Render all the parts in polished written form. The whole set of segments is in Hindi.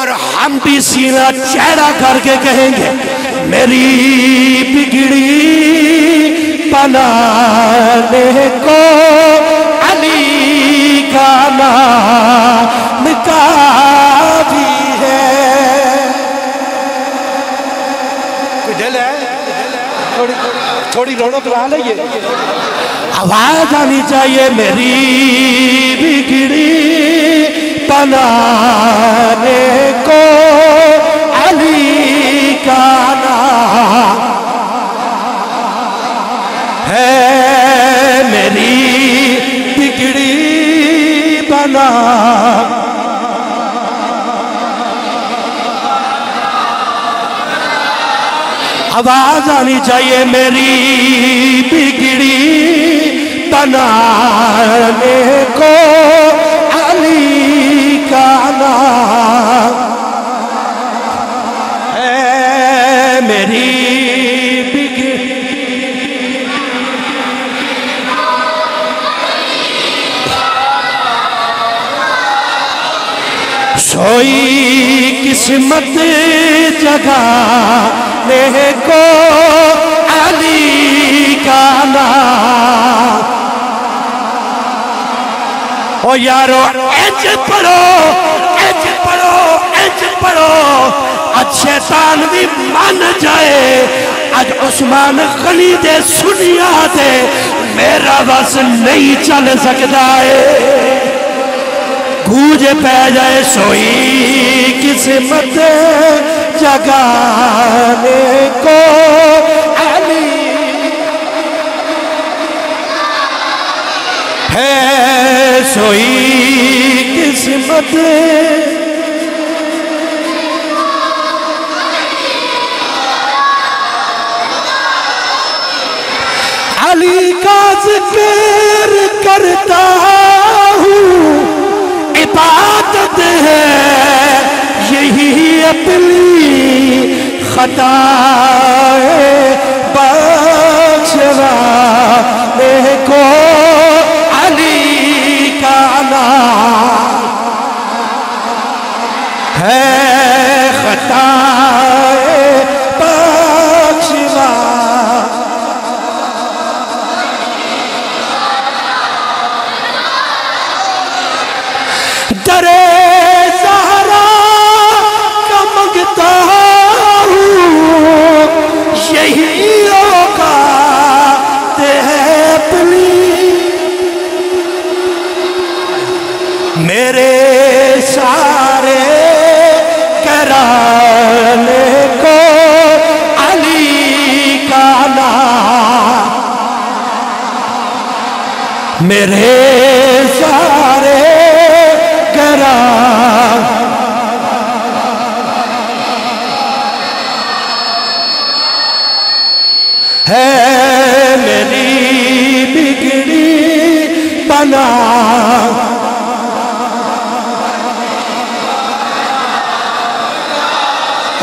और हम भी सीना चौड़ा करके कहेंगे मेरी बिगड़ी बनाने को अली का नाम काफी है। कोई दिल है? थोड़ी रौनक ला लीजिए, आवाज आनी चाहिए मेरी बिगड़ी बनाने को अली का नाम है, मेरी बिगड़ी बना आवाज आनी चाहिए मेरी बिगड़ी बनाने को अली का नाम है, मेरी बिगड़ी सोई किस्मत जगाने को अली का नाम। ओ यारो इंज पढ़ो, इंज पढ़ो, इंज पढ़ो, आज शैतान भी मान जाए। आज उस्मान गनी दे सुनिया दे मेरा बस नहीं चल सकता है। गूंज पै जाए सोई किस्मत जगाने को अली है, सोई किस्मत अली का जिक्र करता हूँ, इबादत है यही अपनी खताए बख्शवाने को अली का नाम है, खताए बख्शवा दरे ज़हरा का मंगता हूँ, यही औकात है अपनी, मेरे सारे कराने को अली का नाम, मेरे सारे है, मेरी बिगड़ी बना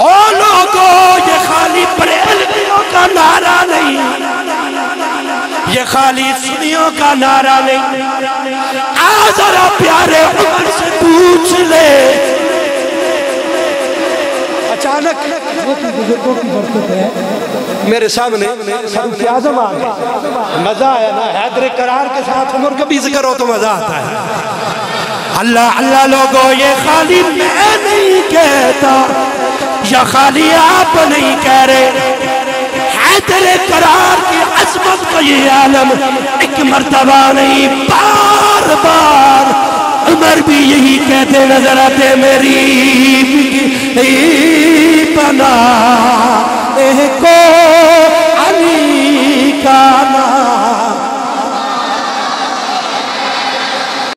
ओ लोगों, ये खाली बरेलवियों का नारा नहीं, ये खाली सुन्नियों का नारा नहीं। आज जरा प्यारे उमर से पूछ ले, अचानक बुजुर्गों की बरकत है मेरे सामने आज़म आ गए, मजा आया ना। हैदर करार के साथ उमर का भी जिक्र हो तो मजा आता है। अल्लाह अल्लाह लोगों, ये खाली मैं नहीं कहता या खाली आप नहीं कह रहे, हैदर करार की अज़मत को ये आलम एक मर्तबा नहीं बार बार उमर भी यही कहते नजर आते, मेरी बना को